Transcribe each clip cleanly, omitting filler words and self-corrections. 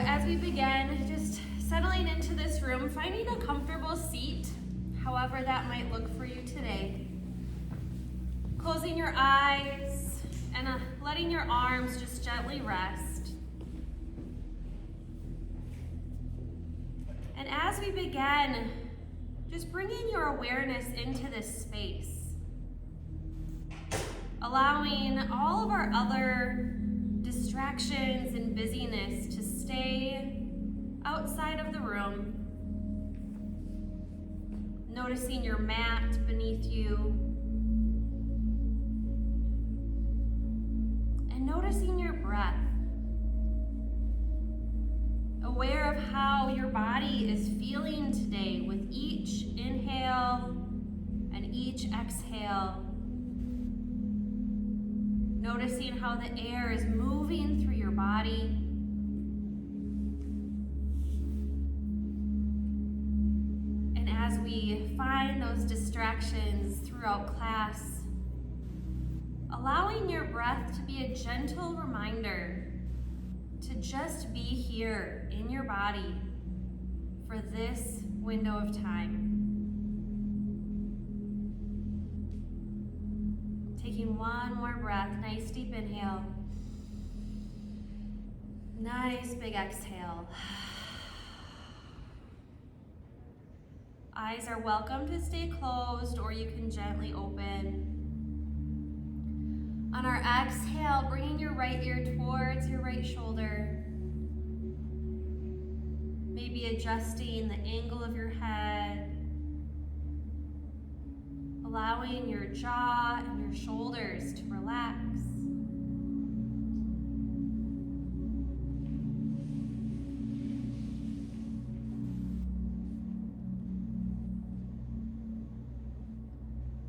as we begin, just settling into this room, finding a comfortable seat, however that might look for you today. Closing your eyes and letting your arms just gently rest. And as we begin, just bringing your awareness into this space, allowing all of our other distractions and busyness to stay outside of the room, noticing your mat beneath you, and noticing your breath, aware of how your body is feeling today with each inhale and each exhale. Noticing how the air is moving through your body. And as we find those distractions throughout class, allowing your breath to be a gentle reminder to just be here in your body for this window of time. Taking one more breath, nice deep inhale. Nice big exhale. Eyes are welcome to stay closed, or you can gently open. On our exhale, bringing your right ear towards your right shoulder. Maybe adjusting the angle of your head. Allowing your jaw and your shoulders to relax.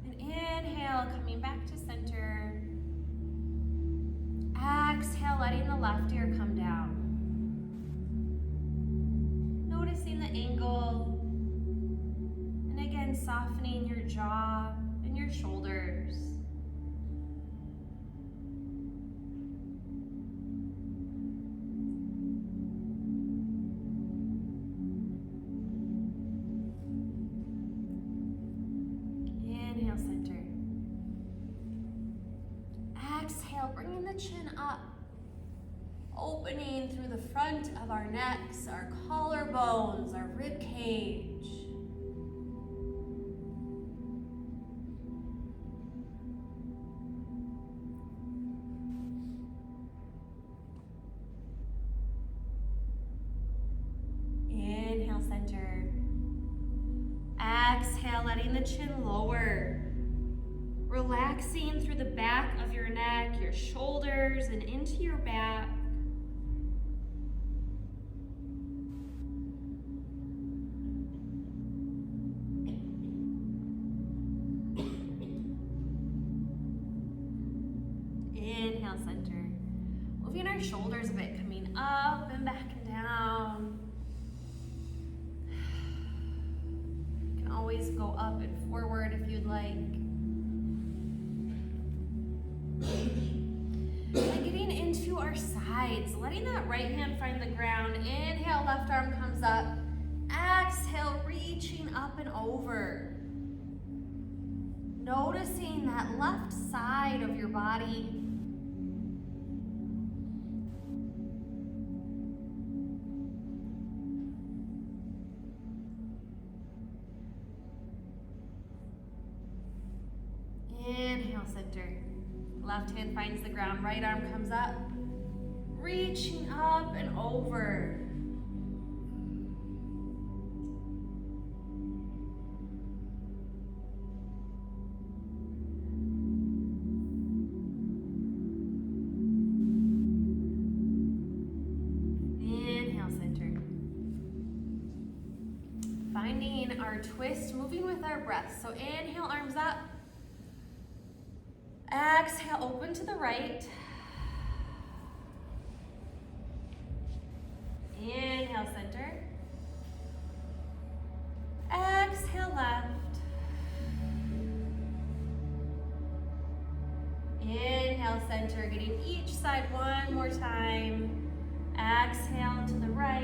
And inhale, coming back to center. Exhale, letting the left ear come down. Noticing the angle. And again, softening your jaw and your shoulders. Inhale, center. Exhale, bringing the chin up. Opening through the front of our necks, our collarbones, our rib cage. Inhale, center. Exhale, letting the chin lower. Relaxing through the back of your neck, your shoulders, and into your back. Inhale, center. Moving our shoulders a bit, coming up and back and down. You can always go up and forward if you'd like. And getting into our sides, letting that right hand find the ground. Inhale, left arm comes up. Exhale, reaching up and over. Noticing that left side of your body. Inhale, center. Left hand finds the ground, right arm comes up. Reaching up and over. Inhale, center. Finding our twist, moving with our breath. So inhale, arms up. Exhale, open to the right. Inhale, center. Exhale, left. Inhale, center, getting each side one more time. Exhale to the right.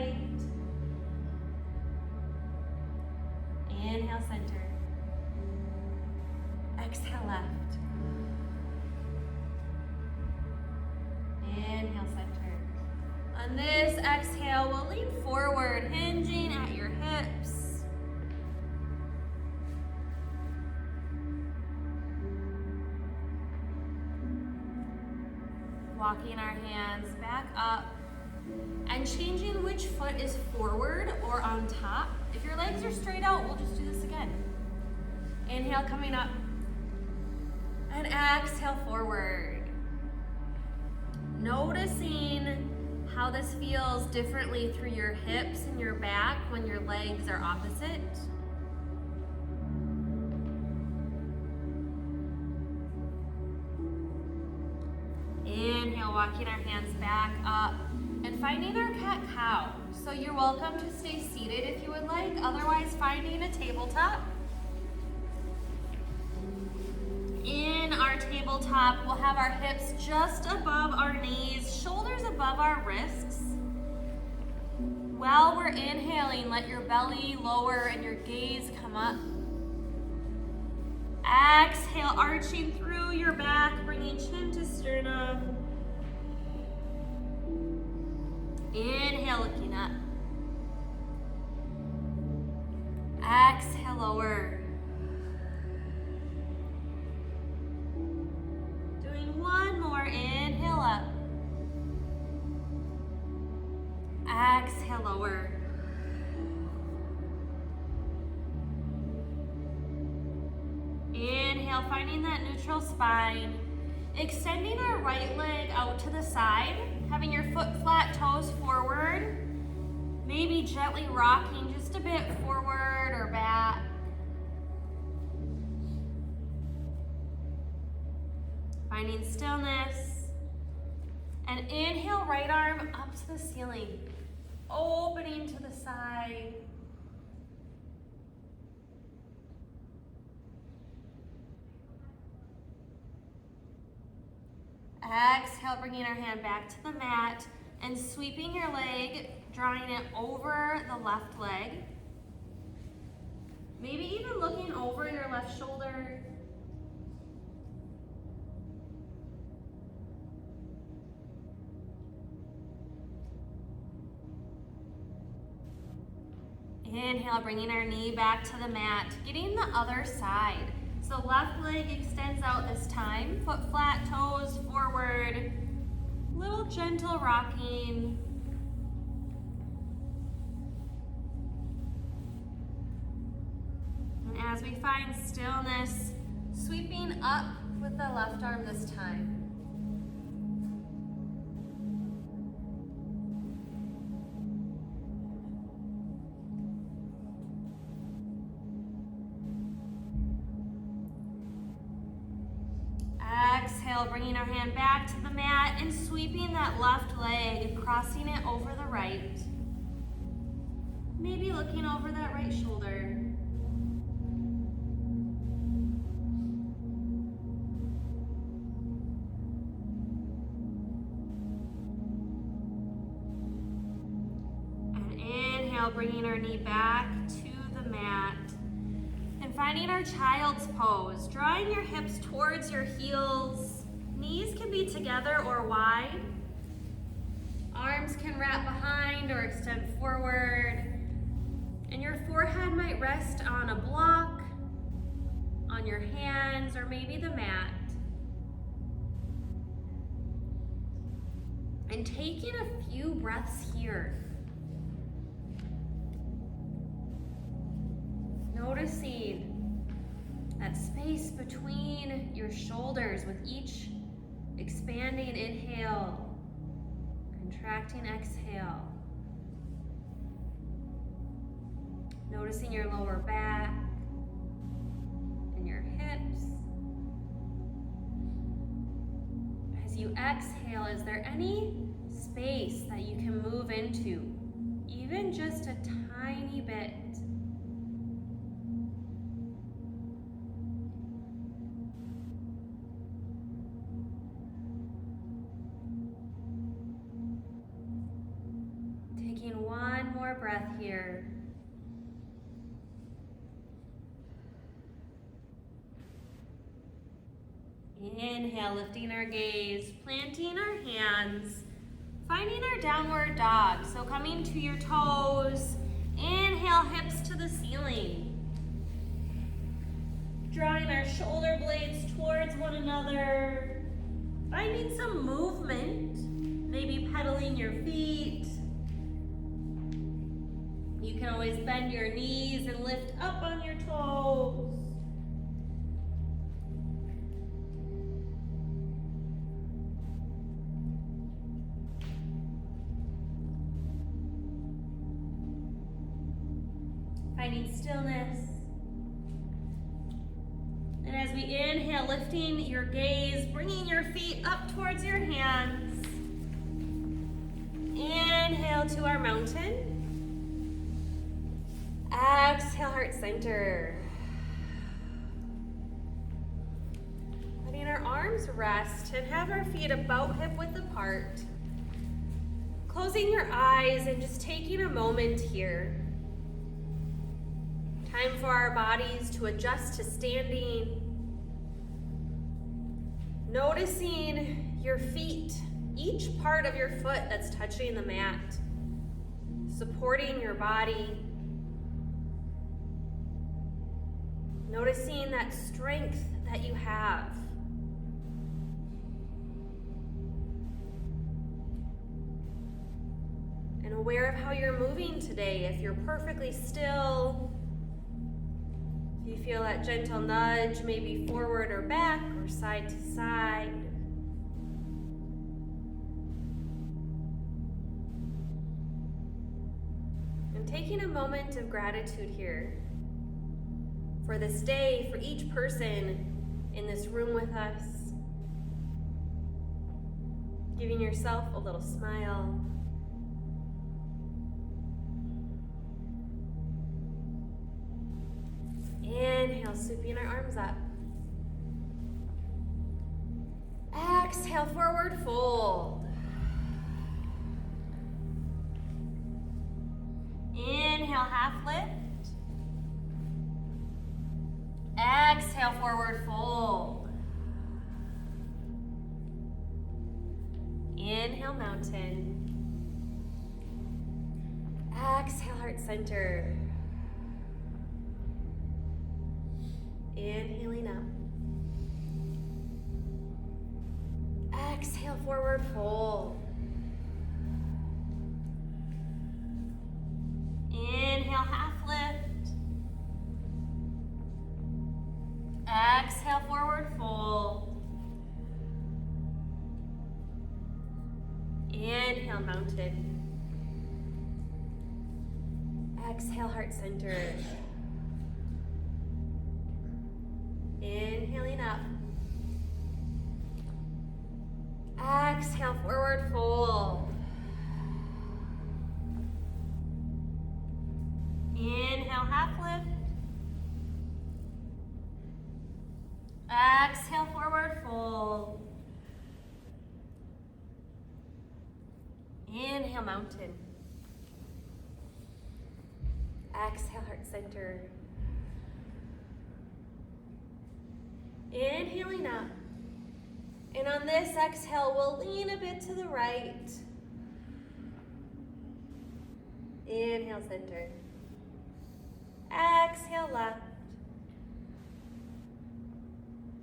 exhale left. Inhale center. On this exhale, we'll lean forward, hinging at your hips. Walking our hands back up and changing which foot is forward or on top. If your legs are straight out, we'll just do this again. Inhale, coming up. And exhale, forward. Noticing how this feels differently through your hips and your back when your legs are opposite. Inhale, walking our hands back up and finding our cat-cow. So you're welcome to stay seated if you would like, otherwise finding a tabletop. In our tabletop, we'll have our hips just above our knees, shoulders above our wrists. While we're inhaling, let your belly lower and your gaze come up. Exhale, arching through your back, bringing chin to sternum. Inhale, looking up. Exhale, lower. Doing one more, inhale up. Exhale, lower. Inhale, finding that neutral spine. Extending our right leg out to the side, having your foot flat, toes forward. Maybe gently rocking just a bit forward or back. Finding stillness. And inhale, right arm up to the ceiling. Opening to the side. Exhale, bringing our hand back to the mat and sweeping your leg, drawing it over the left leg. Maybe even looking over your left shoulder. Inhale, bringing our knee back to the mat, getting the other side. So left leg extends out this time, foot flat, toes forward, little gentle rocking. And as we find stillness, sweeping up with the left arm this time. Exhale, bringing our hand back to the mat and sweeping that left leg, crossing it over the right. Maybe looking over that right shoulder. And inhale, bringing our knee back to the mat. And finding our child's pose, drawing your hips towards your heels. Knees can be together or wide. Arms can wrap behind or extend forward. And your forehead might rest on a block, on your hands, or maybe the mat. And taking a few breaths here. Noticing that space between your shoulders with each expanding inhale, contracting exhale. Noticing your lower back and your hips. As you exhale, is there any space that you can move into, even just a tiny bit? Taking one more breath here. Inhale, lifting our gaze, planting our hands, finding our downward dog. So coming to your toes, inhale, hips to the ceiling. Drawing our shoulder blades towards one another. Finding some movement, maybe pedaling your feet. You can always bend your knees and lift up on your toes. Finding stillness. And as we inhale, lifting your gaze, bringing your feet up towards your hands. Inhale to our mountain. Exhale, heart center. Letting our arms rest and have our feet about hip width apart. Closing your eyes and just taking a moment here. Time for our bodies to adjust to standing. Noticing your feet, each part of your foot that's touching the mat, supporting your body. Noticing that strength that you have. And aware of how you're moving today. If you're perfectly still, if you feel that gentle nudge, maybe forward or back or side to side. And taking a moment of gratitude here for this day, for each person in this room with us. Giving yourself a little smile. Inhale, sweeping our arms up. Exhale, forward fold. Inhale, half lift. Exhale, forward fold. Inhale, mountain. Exhale, heart center. Inhaling up. Exhale, forward fold. Inhale, half lift. Exhale, forward fold. Inhale, mountain. Exhale, heart center. Inhaling up. Exhale, forward fold. Inhale, half lift. Exhale, forward fold. Inhale, mountain. Exhale, heart center. Inhaling up. And on this exhale, we'll lean a bit to the right. Inhale, center. Exhale, left.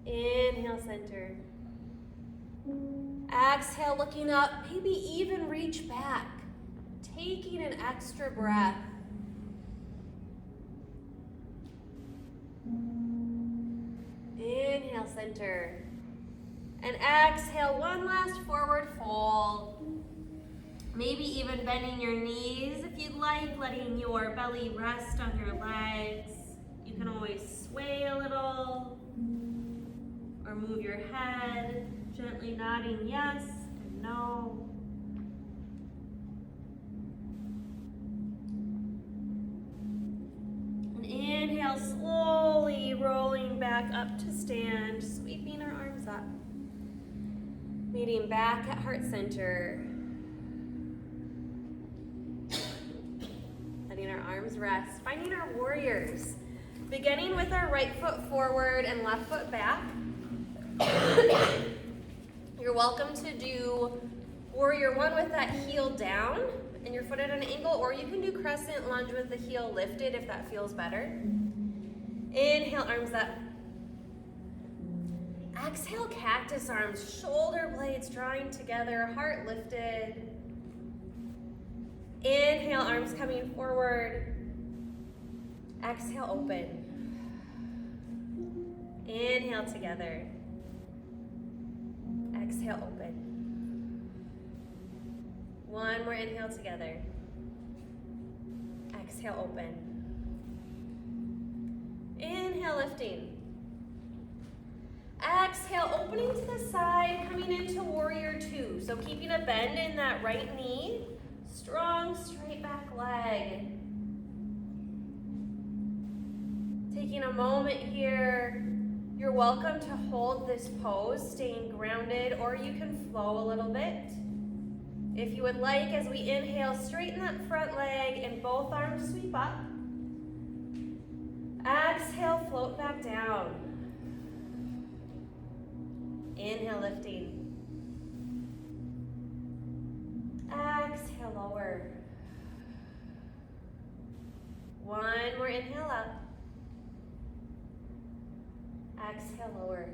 Inhale, center. Exhale, looking up, maybe even reach back. Taking an extra breath. Inhale, center. And exhale, one last forward fold. Maybe even bending your knees if you'd like, letting your belly rest on your legs. You can always sway a little or move your head, gently nodding yes and no. And inhale, slowly rolling back up to stand, sweeping our arms up. Meeting back at heart center. Letting our arms rest. Finding our warriors. Beginning with our right foot forward and left foot back. You're welcome to do warrior one with that heel down and your foot at an angle, or you can do crescent lunge with the heel lifted if that feels better. Inhale, arms up. Exhale, cactus arms, shoulder blades drawing together, heart lifted. Inhale, arms coming forward. Exhale, open. Inhale together. Exhale, open. One more inhale together. Exhale, open. Inhale, lifting. Exhale, opening to the side, coming into warrior two. So keeping a bend in that right knee. Strong, straight back leg. Taking a moment here. You're welcome to hold this pose, staying grounded, or you can flow a little bit. If you would like, as we inhale, straighten that front leg and both arms sweep up. Exhale, float back down. Inhale, lifting. Exhale, lower. One more inhale up. Exhale, lower.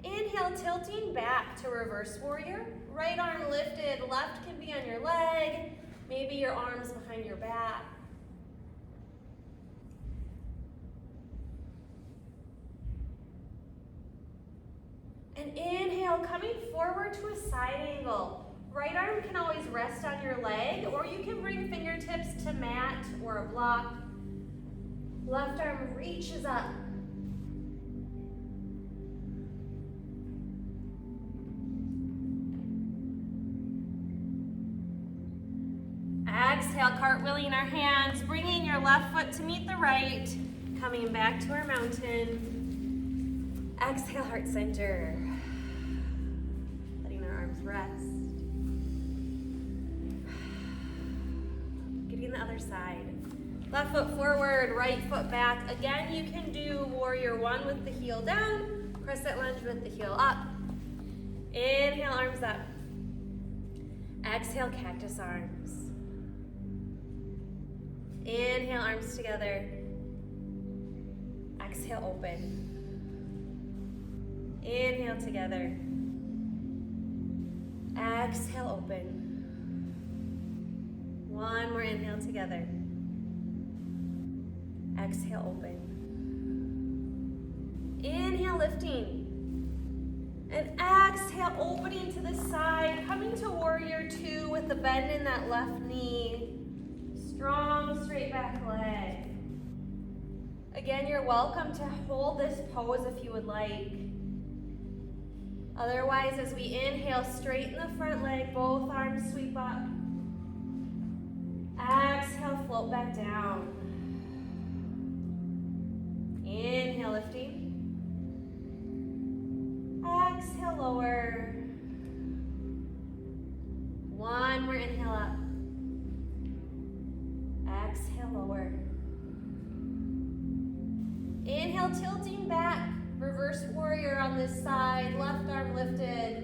Inhale, tilting back to reverse warrior. Right arm lifted, left can be on your leg, maybe your arms behind your back. And inhale, coming forward to a side angle. Right arm can always rest on your leg, or you can bring fingertips to mat or a block. Left arm reaches up. Exhale, cartwheeling our hands, bringing your left foot to meet the right, coming back to our mountain. Exhale, heart center. Letting our arms rest. Getting the other side. Left foot forward, right foot back. Again, you can do warrior one with the heel down, crescent lunge with the heel up. Inhale, arms up. Exhale, cactus arms. Inhale, arms together. Exhale, open. Inhale together. Exhale, open. One more inhale together. Exhale, open. Inhale, lifting. And exhale, opening to the side, coming to warrior two with the bend in that left knee. Strong, straight back leg. Again, you're welcome to hold this pose if you would like. Otherwise, as we inhale, straighten the front leg, both arms sweep up. Exhale, float back down. Inhale, lifting. Exhale, lower. One more inhale up. Exhale, lower. Inhale, tilting back. Reverse warrior on this side. Left arm lifted.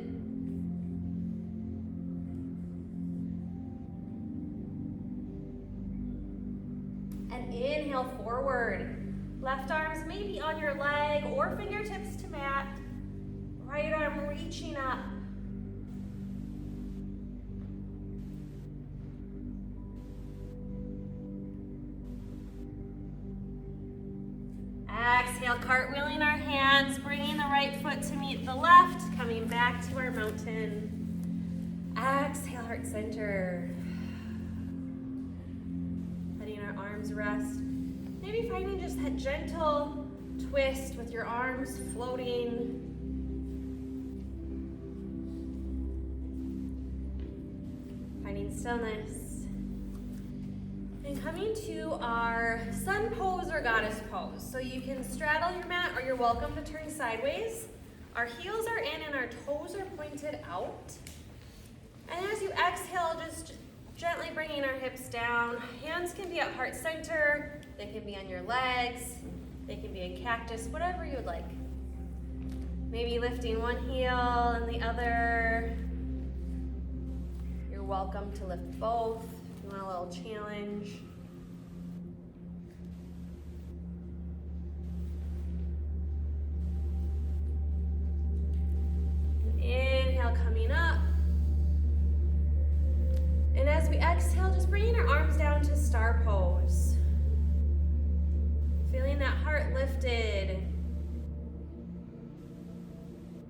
And inhale, forward. Left arms maybe on your leg or fingertips to mat. Right arm reaching up. Exhale, cartwheeling our hands, bringing the right foot to meet the left, coming back to our mountain. Exhale, heart center. Letting our arms rest. Maybe finding just that gentle twist with your arms floating. Finding stillness. And coming to our sun pose or goddess pose. So you can straddle your mat or you're welcome to turn sideways. Our heels are in and our toes are pointed out. And as you exhale, just gently bringing our hips down. Hands can be at heart center. They can be on your legs. They can be a cactus, whatever you would like. Maybe lifting one heel and the other. You're welcome to lift both if you want a little challenge. Inhale, coming up. And as we exhale, just bringing our arms down to star pose. Feeling that heart lifted.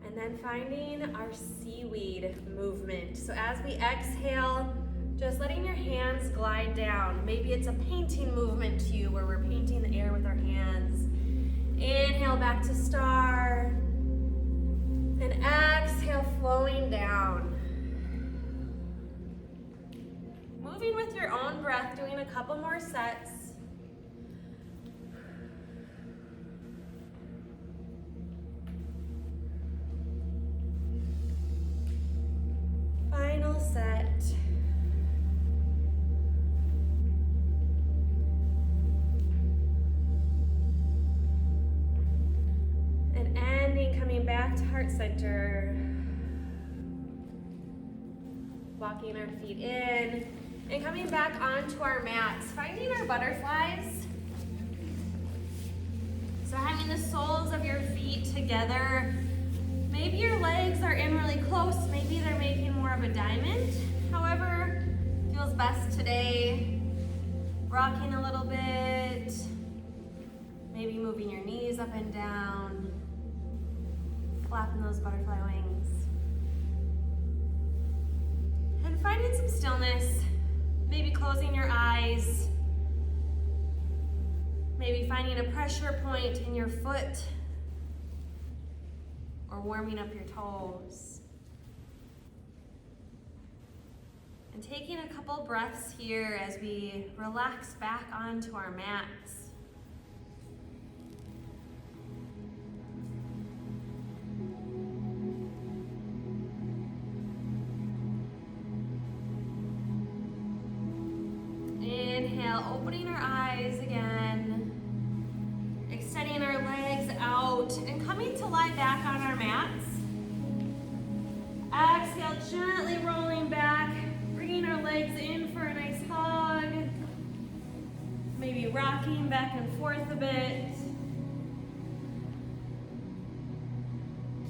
And then finding our seaweed movement. So as we exhale, just letting your hands glide down. Maybe it's a painting movement to you where we're painting the air with our hands. Inhale back to star. And exhale, flowing down. Moving with your own breath, doing a couple more sets. Final set. And ending, coming back to heart center. Walking our feet in and coming back onto our mats, finding our butterflies. So having the soles of your feet together. Maybe your legs are in really close, maybe they're making more of a diamond. However, feels best today. Rocking a little bit, maybe moving your knees up and down, flapping those butterfly wings. And finding some stillness, maybe closing your eyes, maybe finding a pressure point in your foot, or warming up your toes. And taking a couple breaths here as we relax back onto our mats. Inhale, opening our eyes again. Extending our legs out and coming to lie back on our mats. Exhale, gently rolling back, bringing our legs in for a nice hug. Maybe rocking back and forth a bit.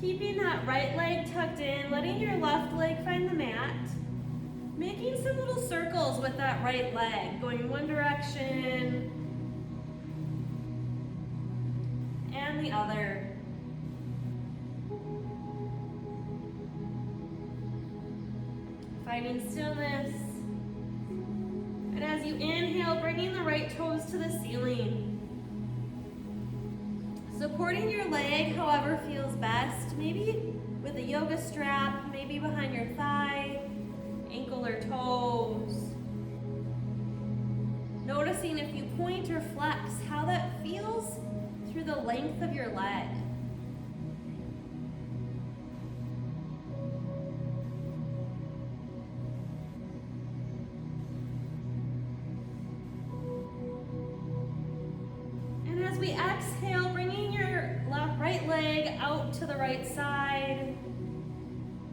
Keeping that right leg tucked in, letting your left leg find the mat. Making some little circles with that right leg, going one direction and the other. Finding stillness. And as you inhale, bringing the right toes to the ceiling. Supporting your leg however feels best. Maybe with a yoga strap, maybe behind your thigh, ankle or toes. Noticing if you point or flex, how that feels through the length of your leg. And as we exhale, bringing your right leg out to the right side.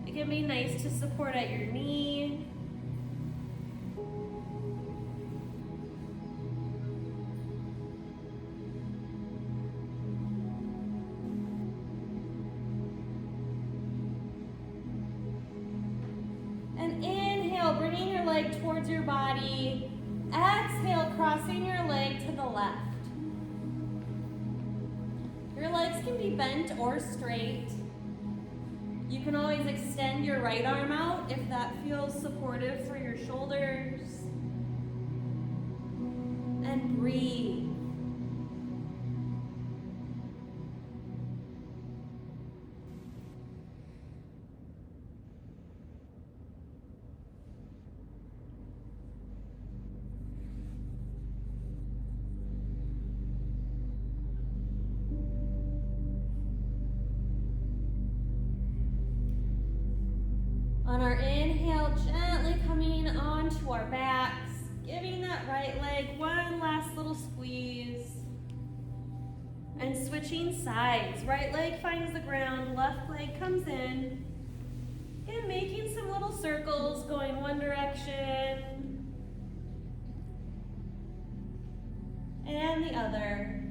It can be nice to support at your knee. And inhale, bringing your leg towards your body. Exhale, crossing your leg to the left. Your legs can be bent or straight. You can always extend your right arm out if that feels supportive for your shoulders. And breathe. On our inhale, gently coming onto our backs, giving that right leg one last little squeeze. And switching sides. Right leg finds the ground, left leg comes in. And making some little circles going one direction and the other.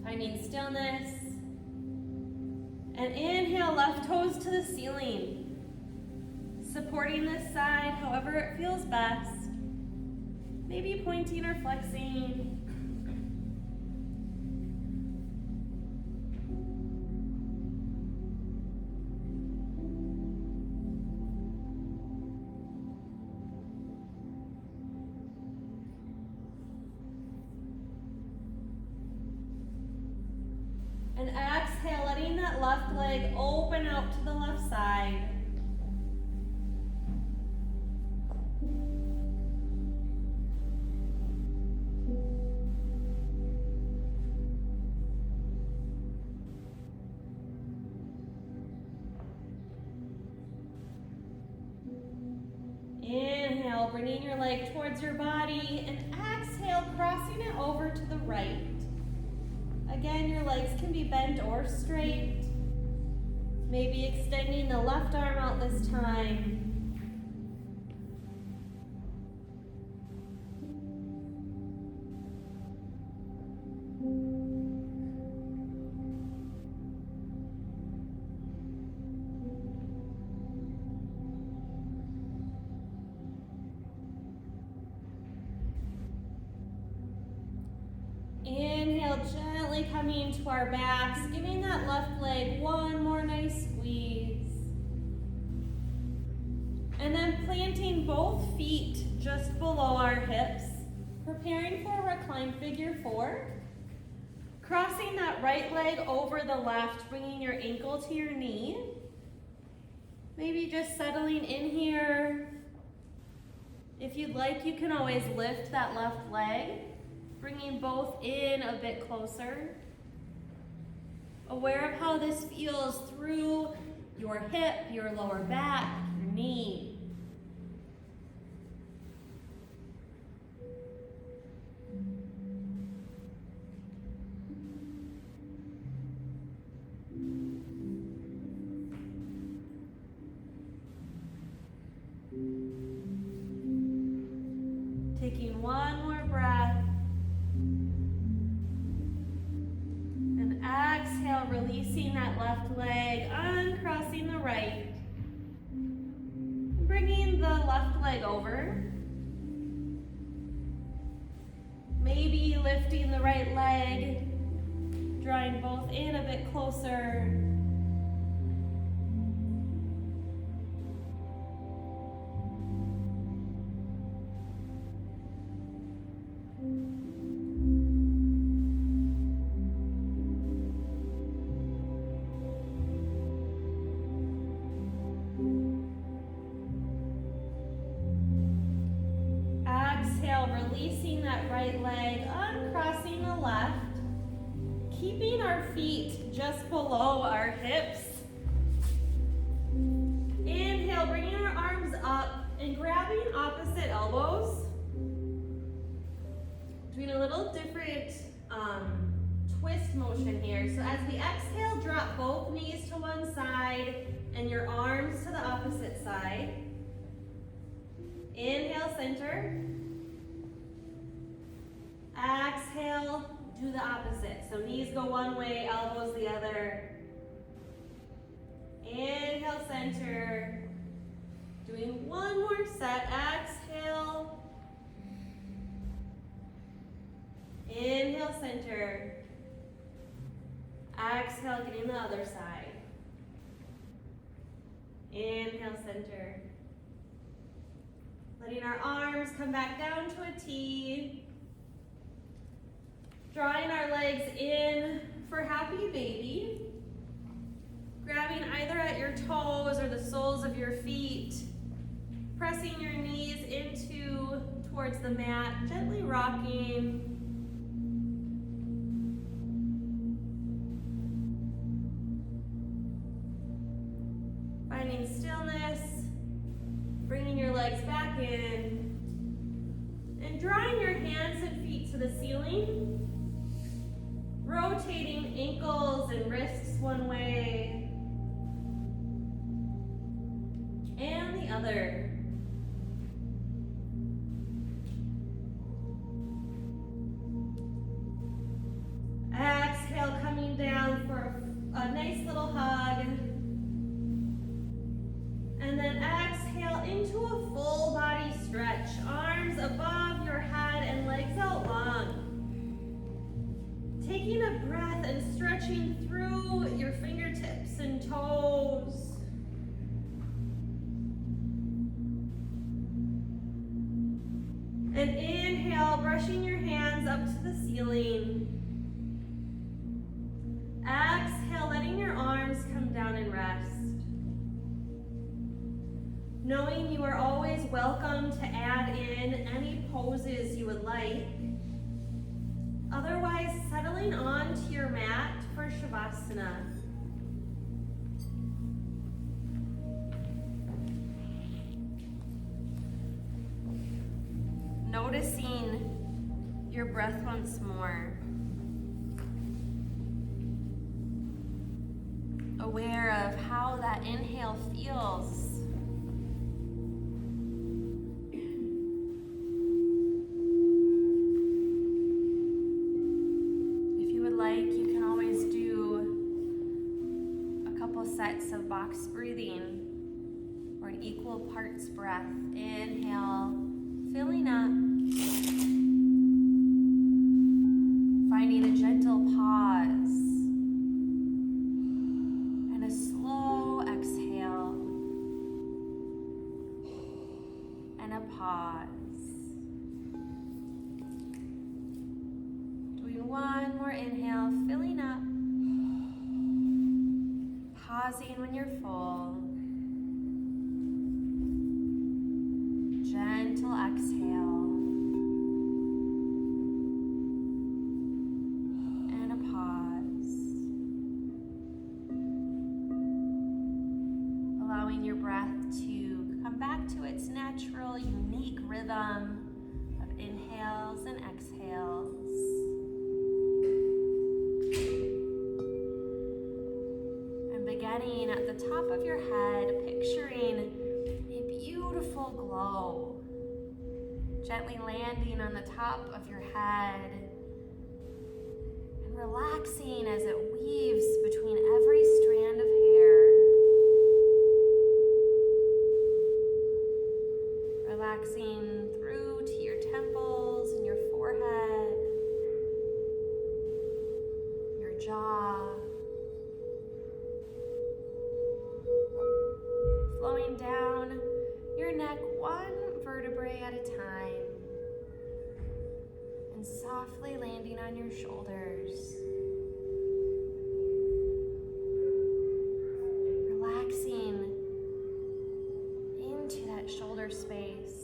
Finding stillness. And inhale, left toes to the ceiling. Supporting this side however it feels best. Maybe pointing or flexing. And exhale, letting that left leg open out to the left side. Inhale, bringing your leg towards your body, and exhale, crossing it over to the right. Again, your legs can be bent or straight. Maybe extending the left arm out this time. Inhale, gently coming to our backs, giving that left leg one more nice squeeze. And then planting both feet just below our hips, preparing for a reclined figure four. Crossing that right leg over the left, bringing your ankle to your knee. Maybe just settling in here. If you'd like, you can always lift that left leg. Bringing both in a bit closer. Aware of how this feels through your hip, your lower back, your knee. Taking one more breath. Exhale, releasing that left leg, uncrossing the right. Bringing the left leg over. Maybe lifting the right leg, drawing both in a bit closer. Releasing that right leg, uncrossing the left, keeping our feet just below our hips. Inhale, bringing our arms up and grabbing opposite elbows. Doing a little different twist motion here. So as we exhale, drop both knees to one side and your arms to the opposite side. Inhale, center. Exhale, do the opposite. So knees go one way, elbows the other. Inhale, center. Doing one more set. Exhale. Inhale, center. Exhale, getting the other side. Inhale, center. Letting our arms come back down to a T. Drawing our legs in for happy baby. Grabbing either at your toes or the soles of your feet. Pressing your knees towards the mat, gently rocking. Finding stillness, bringing your legs back in, And drawing your hands and feet to the ceiling, rotating ankles and wrists one way and the other. Exhale, coming down for a nice little hug. And then exhale into a full body stretch. Arms above your head and legs out long. Taking a breath and stretching through your fingertips and toes. And inhale, brushing your hands up to the ceiling. Exhale, letting your arms come down and rest. Knowing you are always welcome to add in any poses you would like. Otherwise, settling onto your mat for Savasana. Noticing your breath once more. Aware of how that inhale feels. If you would like, you can always do a couple sets of box breathing or an equal parts breath. Inhale, filling up. Finding a gentle pause and a slow exhale and a pause. Doing one more inhale, filling up, pausing when you're full, gentle exhale. Allowing your breath to come back to its natural, unique rhythm of inhales and exhales. And beginning at the top of your head, picturing a beautiful glow, gently landing on the top of your head and relaxing as it weaves between every strand of hair. Relaxing through to your temples and your forehead, your jaw, flowing down your neck one vertebrae at a time, and softly landing on your shoulders. Relaxing into that shoulder space.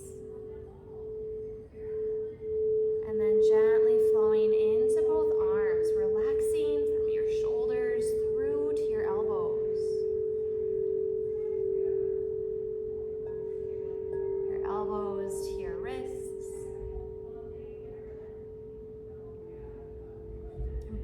And then gently flowing into both arms, relaxing from your shoulders through to your elbows. Your elbows to your wrists. And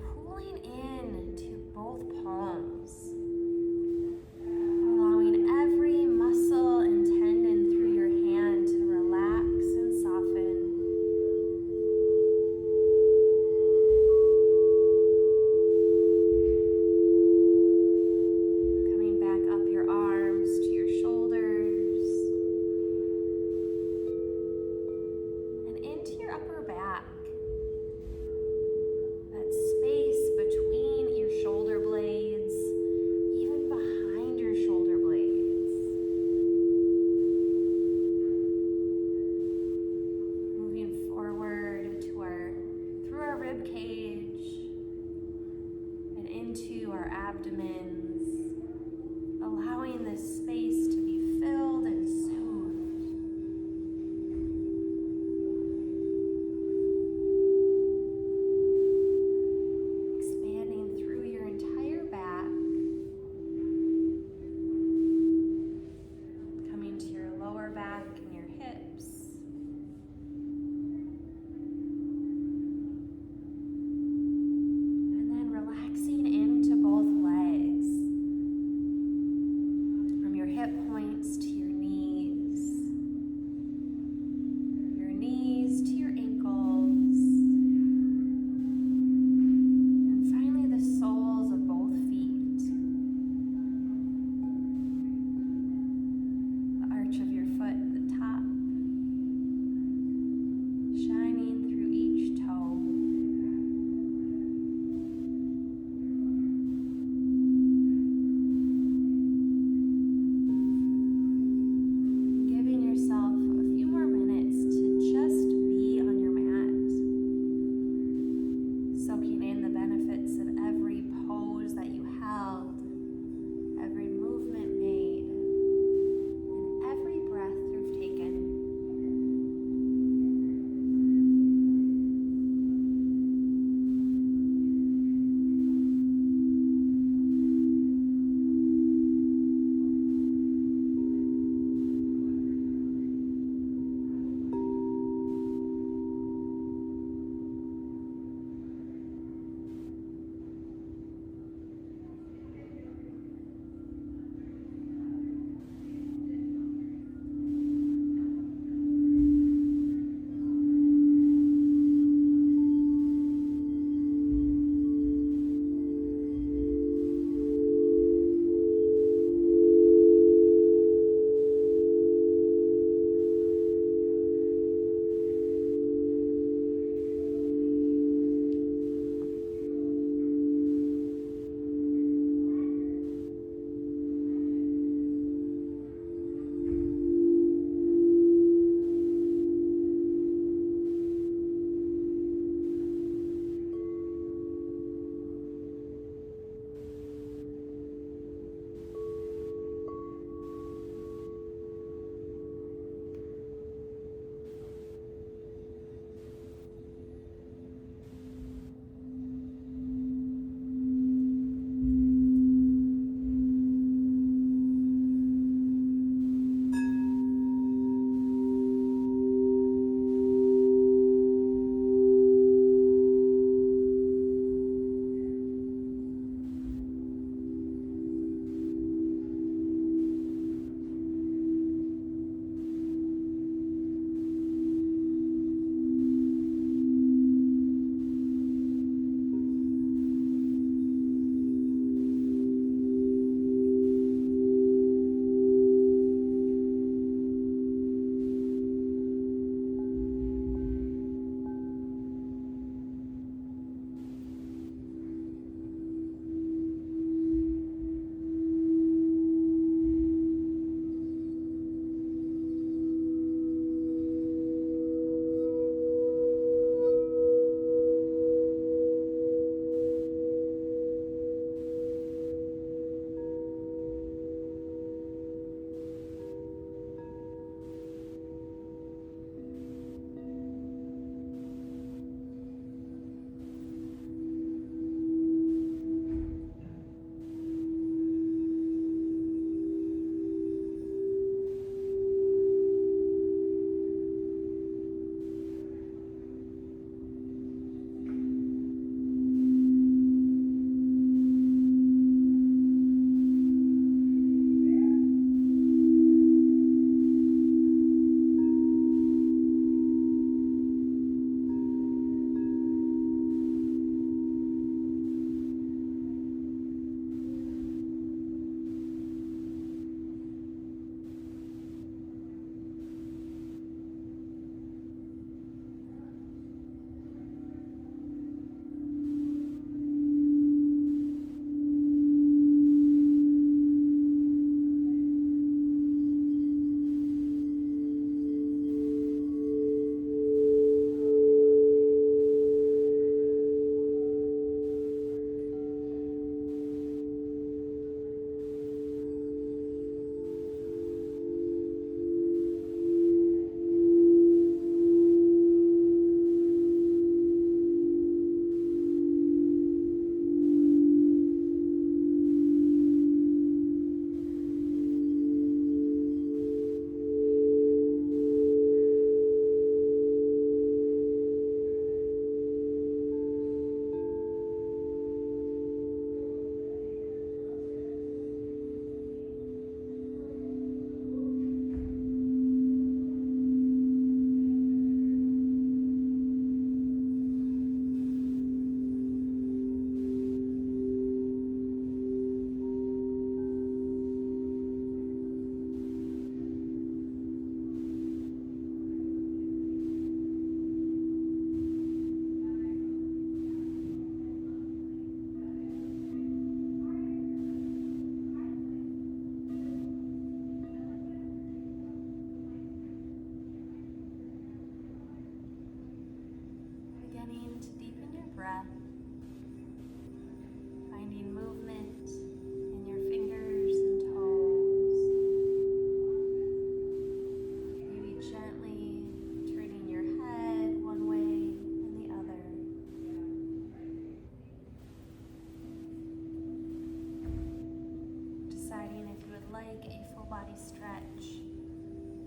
like a full body stretch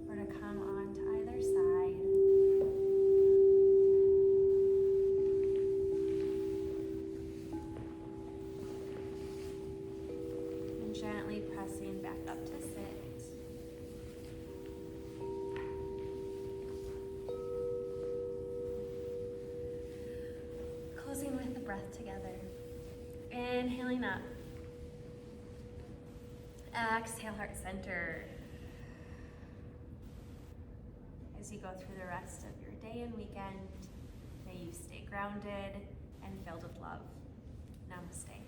or to come on to either side. And gently pressing back up to sit. Closing with the breath together. Inhaling up. Exhale, heart center. As you go through the rest of your day and weekend, may you stay grounded and filled with love. Namaste.